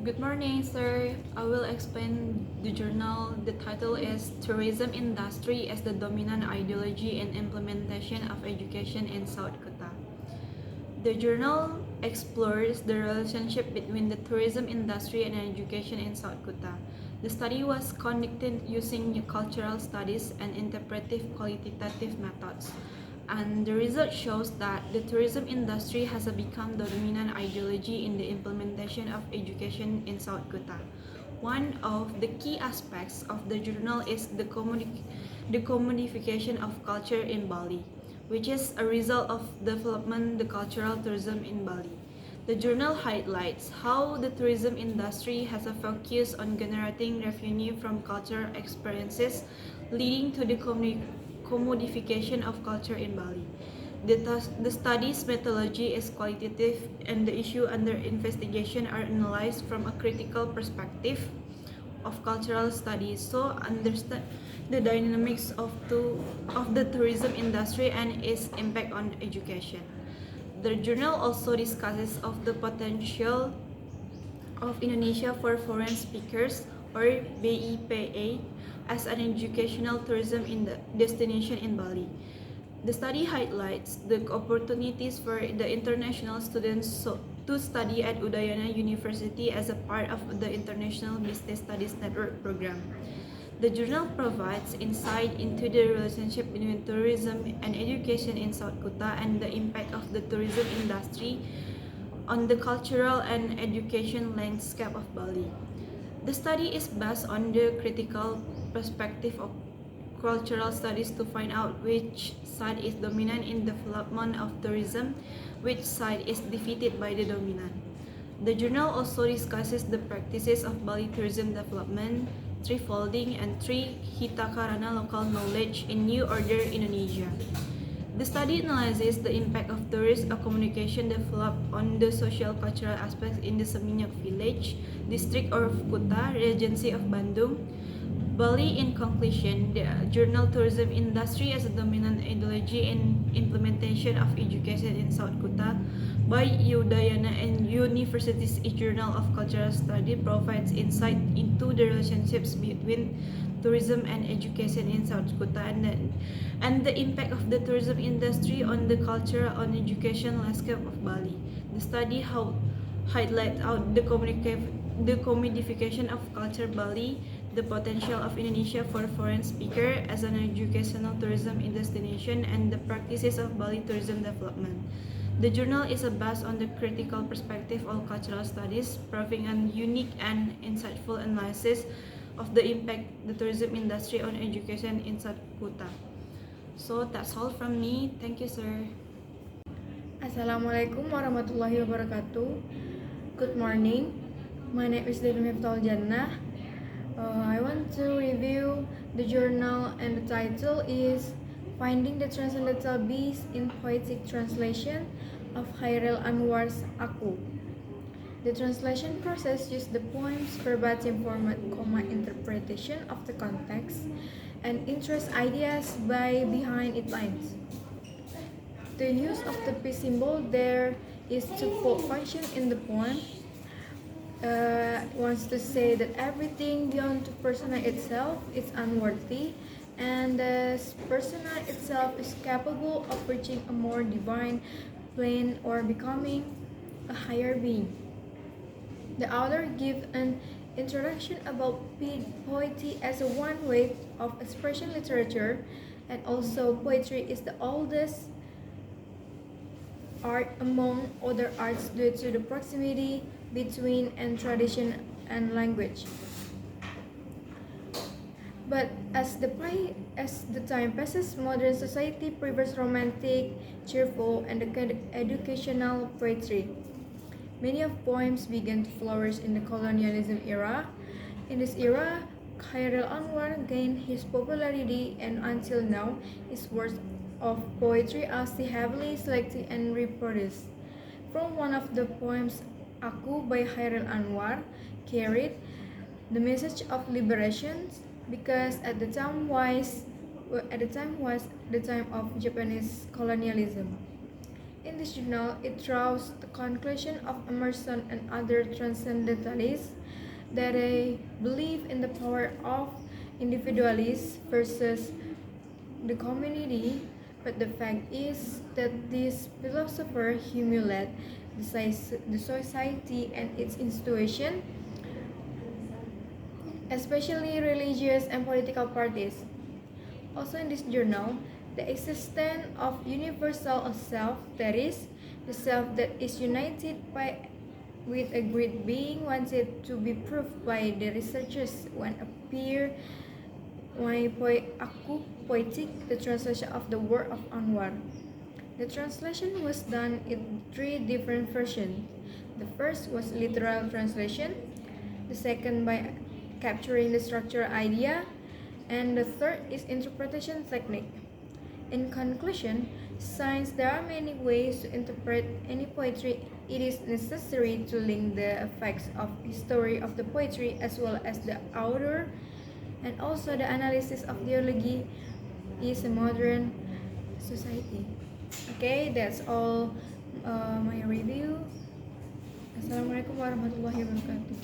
Good morning, sir. I will explain the journal. The title is Tourism Industry as the Dominant Ideology and Implementation of Education in South Kota. The journal explores the relationship between the tourism industry and education in South Kota. The study was conducted using cultural studies and interpretive qualitative methods. And the result shows that the tourism industry has become the dominant ideology in the implementation of education in South Kota. One of the key aspects of the journal is the commodification of culture in Bali, which is a result of development the cultural tourism in Bali. The journal highlights how the tourism industry has a focus on generating revenue from cultural experiences, leading to the commodification of culture in Bali. The study's methodology is qualitative and the issue under investigation are analyzed from a critical perspective of cultural studies, so understand the dynamics of the tourism industry and its impact on education. The journal also discusses of the potential of Indonesia for foreign speakers or BIPA as an educational tourism in the destination in Bali. The study highlights the opportunities for the international students to study at Udayana University as a part of the International Business Studies Network program. The journal provides insight into the relationship between tourism and education in South Kota and the impact of the tourism industry on the cultural and education landscape of Bali. The study is based on the critical perspective of cultural studies to find out which side is dominant in development of tourism, which side is defeated by the dominant. The journal also discusses the practices of Bali tourism development, threefolding, and three Hitakarana local knowledge in New Order Indonesia. The study analyzes the impact of tourist communication developed on the social cultural aspects in the Seminyak village, district of Kuta, Regency of Bandung, Bali. In conclusion, the journal tourism industry as a dominant ideology in implementation of education in South Kuta by Udayana and University's Journal of Cultural Study provides insight into the relationships between tourism and education in South Kuta and the impact of the tourism industry on the culture and education landscape of Bali. The study highlights out the commodification of culture Bali, the potential of Indonesia for foreign speaker as an educational tourism destination, and the practices of Bali tourism development. The journal is based on the critical perspective of cultural studies, providing a unique and insightful analysis of the impact the tourism industry on education in South Kota. So that's all from me. Thank you, sir. Assalamualaikum warahmatullahi wabarakatuh. Good morning. My name is Miftahul Jannah. I want to review the journal, and the title is Finding the Transcendental Beast in Poetic Translation of Khairil Anwar's Aku. The translation process used the poem's verbatim format, interpretation of the context, and interest ideas by behind its lines. The use of the peace symbol there is twofold function in the poem. Wants to say that everything beyond the persona itself is unworthy, and the persona itself is capable of reaching a more divine plane or becoming a higher being. The author gives an introduction about poetry as a one way of expression literature, and also poetry is the oldest art among other arts due to the proximity between and tradition and language. But as the time passes, modern society prefers romantic, cheerful, and educational poetry. Many of poems began to flourish in the colonialism era. In this era, Khairil Anwar gained his popularity, and until now, his works of poetry are still heavily selected and reproduced. From one of the poems, Aku by Khairil Anwar carried the message of liberation, because at the time was the time of Japanese colonialism. In this journal, it draws the conclusion of Emerson and other transcendentalists that they believe in the power of individualists versus the community, but the fact is that this philosopher humiliate the society and its institution, especially religious and political parties. Also in this journal, the existence of universal self, that is, the self that is united by with a great being, wanted to be proved by the researchers when appear Aku Poetic, the translation of the work of Anwar. The translation was done in 3 different versions. The first was literal translation, the second by capturing the structural idea, and the third is interpretation technique. In conclusion, since there are many ways to interpret any poetry, it is necessary to link the effects of history of the poetry as well as the author, and also the analysis of theology is a modern society. Okay, that's all my review. Assalamualaikum warahmatullahi wabarakatuh.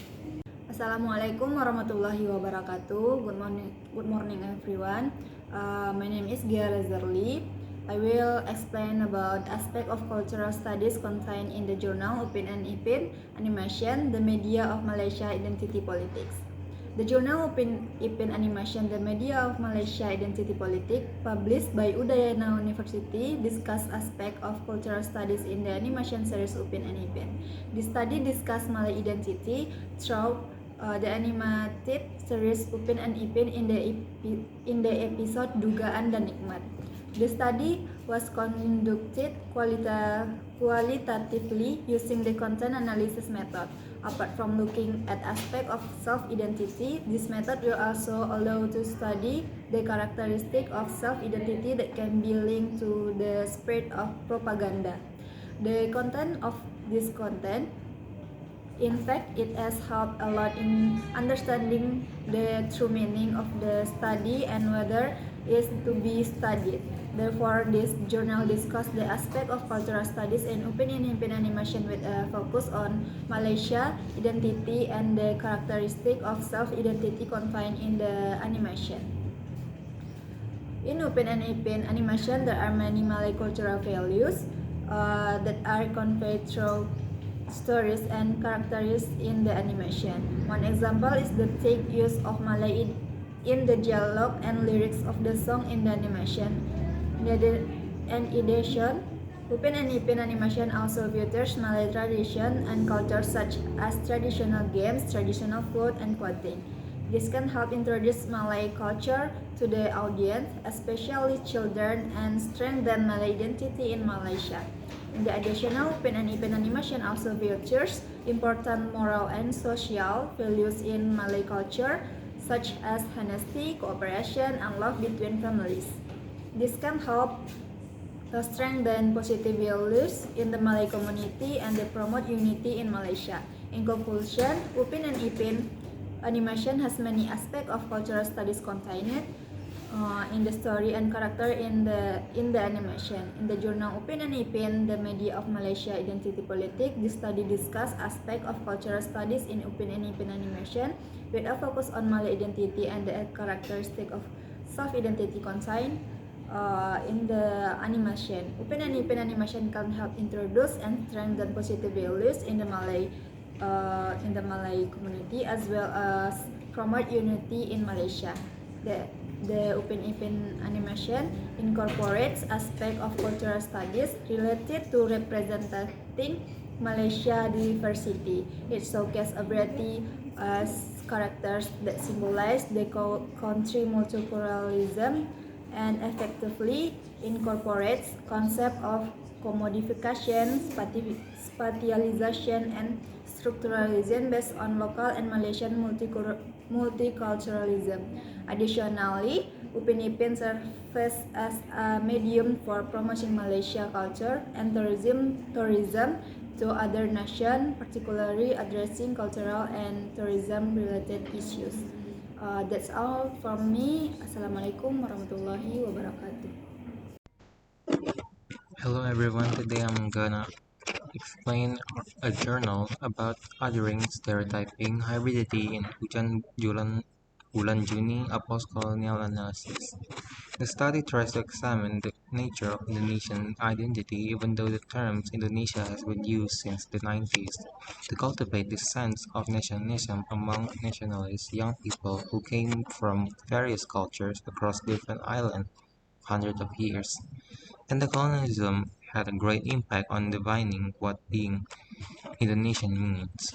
Assalamualaikum warahmatullahi wabarakatuh. Good morning everyone. My name is Gea Rezerly. I will explain about aspect of cultural studies contained in the journal Upin and Ipin Animation, the media of Malaysia identity politics. The journal Upin Ipin Animation, the media of Malaysia identity politics, published by Udayana University, discuss aspect of cultural studies in the animation series Upin and Ipin. The study discuss Malay identity through the animated series Upin and Ipin in the episode Dugaan dan Nikmat. The study was conducted qualitatively using the content analysis method. Apart from looking at aspect of self-identity, this method will also allow to study the characteristic of self-identity that can be linked to the spread of propaganda. The content of this content, in fact, it has helped a lot in understanding the true meaning of the study and whether it is to be studied. Therefore, this journal discussed the aspect of cultural studies in Upin and Ipin animation with a focus on Malaysia identity and the characteristic of self-identity confined in the animation. In Upin and Ipin animation, there are many Malay cultural values that are conveyed through stories and characters in the animation. One example is the take use of Malay in the dialogue and lyrics of the song in the animation. In addition, Upin and Ipin animation also features Malay tradition and culture such as traditional games, traditional food, and clothing. This can help introduce Malay culture to the audience, especially children, and strengthen Malay identity in Malaysia. In the additional, Upin and Ipin animation also features important moral and social values in Malay culture, such as honesty, cooperation, and love between families. This can help to strengthen positive values in the Malay community and to promote unity in Malaysia. In conclusion, Upin and Ipin animation has many aspects of cultural studies contained in the story and character in the animation. In the journal Upin and Ipin, the media of Malaysia identity politics, this study discuss aspect of cultural studies in Upin and Ipin animation with a focus on Malay identity and the characteristic of self-identity contained in the animation. Upin and Ipin animation can help introduce and strengthen positive values in the Malay community as well as promote unity in Malaysia. The Upin Ipin animation incorporates aspects of cultural studies related to representing Malaysia diversity. It showcases a variety as characters that symbolize the country multiculturalism and effectively incorporates concept of commodification, spatialization, and structuralism based on local and Malaysian multiculturalism. Additionally, Upin Ipin serves as a medium for promoting Malaysia culture and tourism to other nations, particularly addressing cultural and tourism-related issues. That's all from me. Assalamualaikum warahmatullahi wabarakatuh. Hello everyone, today I'm gonna explain a journal about othering, stereotyping, hybridity in Bulan Juni, a post-colonial analysis. The study tries to examine the nature of Indonesian identity even though the term Indonesia has been used since the 90s to cultivate this sense of nationalism among nationalist young people who came from various cultures across different islands hundreds of years. And the colonialism had a great impact on defining what being Indonesian means.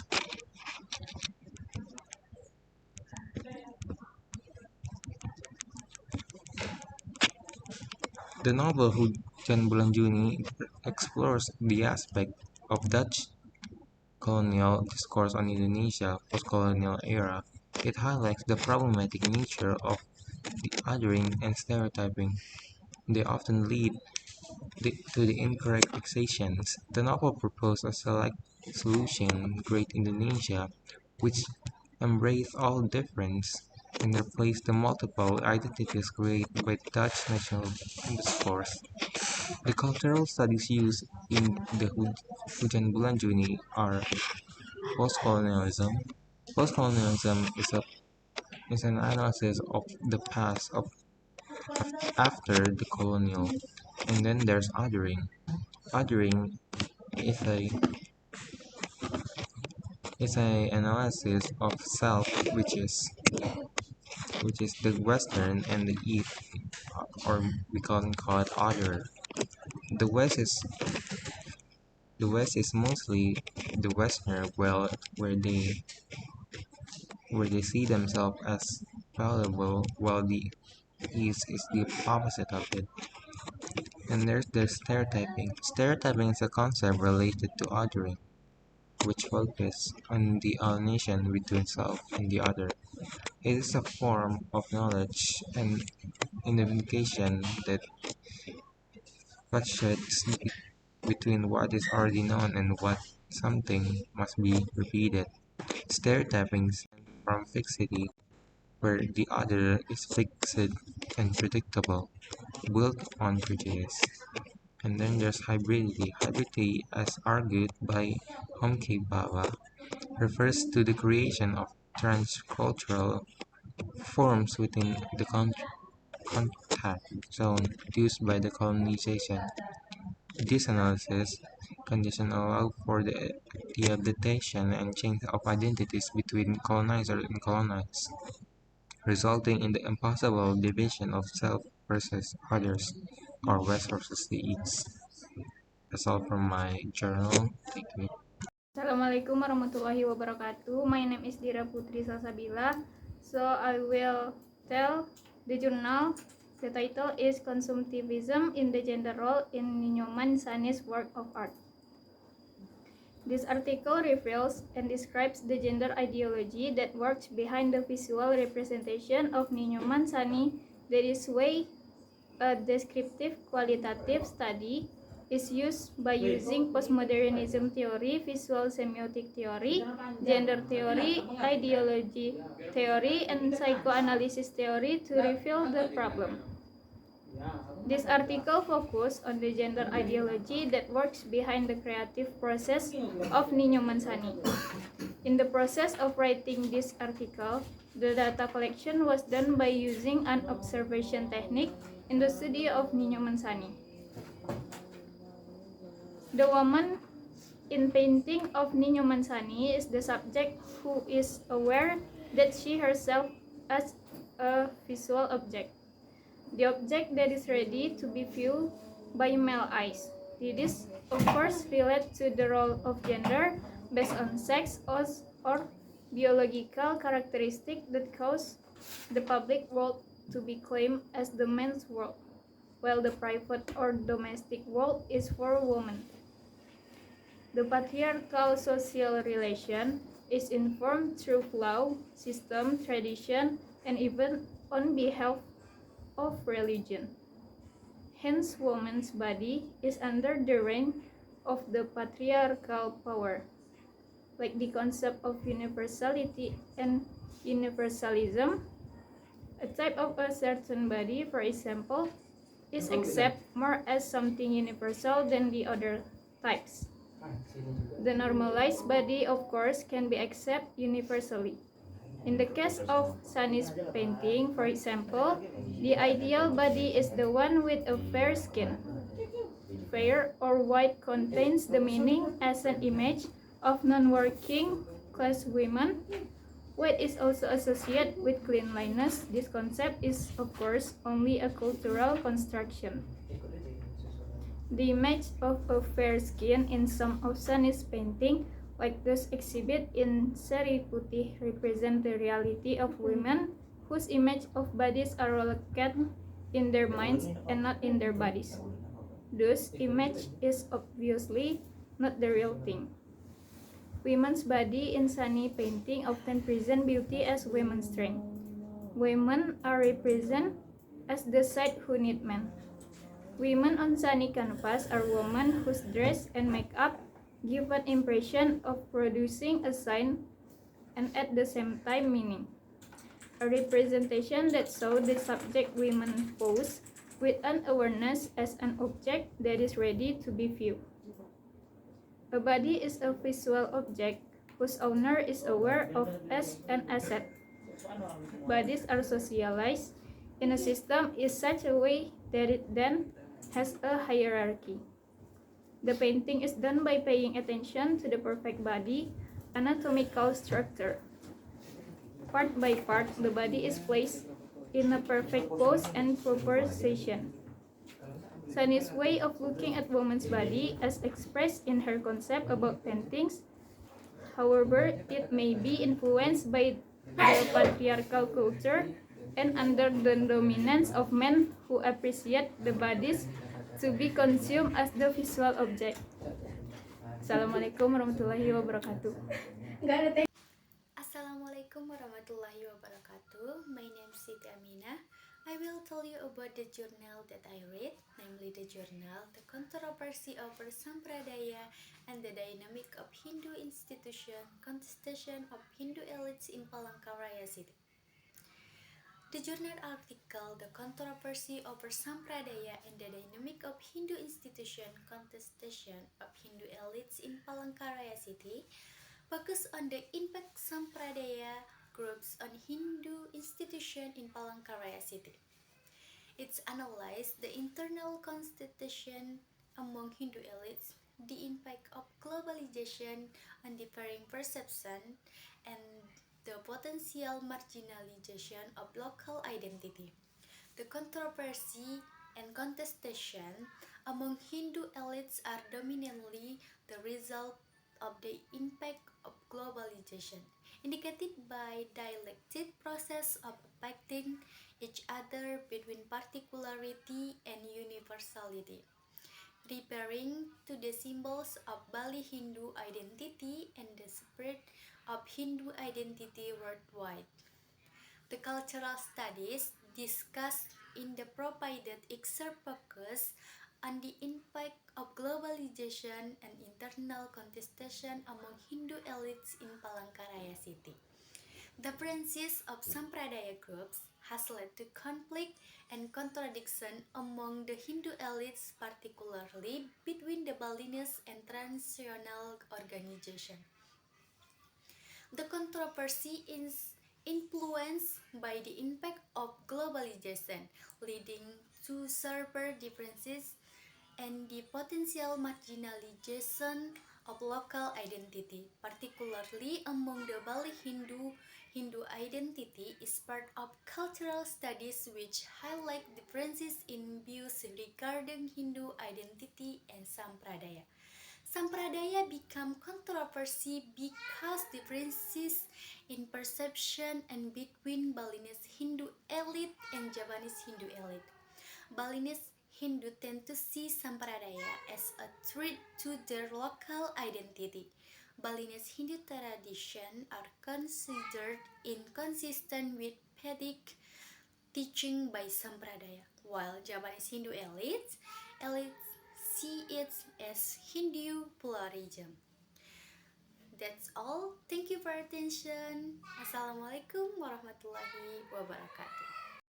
The novel Hujan Bulan Juni explores the aspect of Dutch colonial discourse on Indonesia post-colonial era. It highlights the problematic nature of the othering and stereotyping. They often lead to the incorrect fixations. The novel proposed a select solution, Great Indonesia, which embraced all difference and replaced the multiple identities created by Dutch national discourse. The cultural studies used in the Hujan Bulan Juni are postcolonialism. Postcolonialism is an analysis of the past after the colonial, and then there's othering. Othering is a analysis of self, which is the Western and the East, or we can call it other. The West is the West is mostly the Westerner, well, where they see themselves as valuable, while the East is the opposite of it. And there's the stereotyping. Stereotyping is a concept related to othering, which focuses on the alienation between self and the other. It is a form of knowledge and identification that fluctuates between what is already known and what something must be repeated. Stereotyping stems from fixity, where the other is fixed and predictable, built on prejudice. And then there's hybridity. Hybridity, as argued by Homke Baba, refers to the creation of transcultural forms within the contact zone used by the colonization. This analysis condition allow for the adaptation and change of identities between colonizer and colonized, resulting in the impossible division of self versus others, or West versus the East. That's all from my journal. Thank you. Assalamualaikum warahmatullahi wabarakatuh. My name is Dira Putri Salsabila. So I will tell the journal. The title is Consumptivism in the Gender Role in Nyoman Sani's Work of Art. This article reveals and describes the gender ideology that works behind the visual representation of Nyoman Sani. That is why a descriptive qualitative study is used by using postmodernism theory, visual semiotic theory, gender theory, ideology theory, and psychoanalysis theory to reveal the problem. This article focuses on the gender ideology that works behind the creative process of Nyoman Sani. In the process of writing this article, the data collection was done by using an observation technique in the studio of Nyoman Sani. The woman in painting of Nyoman Sani is the subject who is aware that she herself as a visual object. The object that is ready to be viewed by male eyes. This, of course, relates to the role of gender based on sex or biological characteristic that cause the public world to be claimed as the man's world, while the private or domestic world is for women. The patriarchal social relation is informed through law, system, tradition, and even on behalf of religion. Hence, woman's body is under the reign of the patriarchal power. Like the concept of universality and universalism, a type of a certain body, for example, is accepted more as something universal than the other types. The normalized body, of course, can be accepted universally. In the case of Sunny's painting, for example, the ideal body is the one with a fair skin. Fair or white contains the meaning as an image of non-working class women. White is also associated with cleanliness. This concept is, of course, only a cultural construction. The image of a fair skin in some of Sunny's painting, like those exhibit in Seri Putih, represent the reality of women whose image of bodies are located in their minds and not in their bodies. Thus, image is obviously not the real thing. Women's body in Sunny painting often present beauty as women's strength. Women are represented as the side who need men. Women on Sunny canvas are women whose dress and makeup give an impression of producing a sign and at the same time meaning. A representation that shows the subject women pose with an awareness as an object that is ready to be viewed. A body is a visual object whose owner is aware of as an asset. Bodies are socialized in a system in such a way that it then has a hierarchy. The painting is done by paying attention to the perfect body anatomical structure. Part by part, the body is placed in a perfect pose and proportion. Sunny's way of looking at woman's body as expressed in her concept about paintings, however, it may be influenced by the patriarchal culture and under the dominance of men who appreciate the bodies to be consumed as the visual object. Assalamualaikum warahmatullahi wabarakatuh. Assalamualaikum warahmatullahi wabarakatuh. My name is Siti Aminah. I will tell you about the journal that I read, namely the journal The Controversy Over Sampradaya and the Dynamic of Hindu Institution, Contestation of Hindu Elites in Palangkaraya City. The journal article The Controversy Over Sampradaya and the Dynamic of Hindu Institution, Contestation of Hindu Elites in Palangkaraya City focus on the impact Sampradaya groups on Hindu institution in Palangkaraya City. It's analyzed the internal constitution among Hindu elites, the impact of globalization on differing perception, and the potential marginalization of local identity. The controversy and contestation among Hindu elites are dominantly the result of the impact of globalization, indicated by dialectic process of affecting each other between particularity and universality, referring to the symbols of Bali Hindu identity and the spread of Hindu identity worldwide. The cultural studies discussed in the provided excerpt focus on the impact of globalization and internal contestation among Hindu elites in Palangkaraya City. The branches of Sampradaya groups has led to conflict and contradiction among the Hindu elites, particularly between the Balinese and transnational organizations. The controversy is influenced by the impact of globalization, leading to sharper differences and the potential marginalization of local identity, particularly among the Bali Hindu. Hindu identity is part of cultural studies which highlight differences in views regarding Hindu identity and Sampradaya. Sampradaya become controversy because differences in perception and between Balinese Hindu elite and Javanese Hindu elite. Balinese Hindu tend to see Sampradaya as a threat to their local identity. Balinese Hindu traditions are considered inconsistent with Vedic teaching by Sampradaya, while Javanese Hindu elites see it as Hindu pluralism. That's all. Thank you for your attention. Assalamualaikum warahmatullahi wabarakatuh.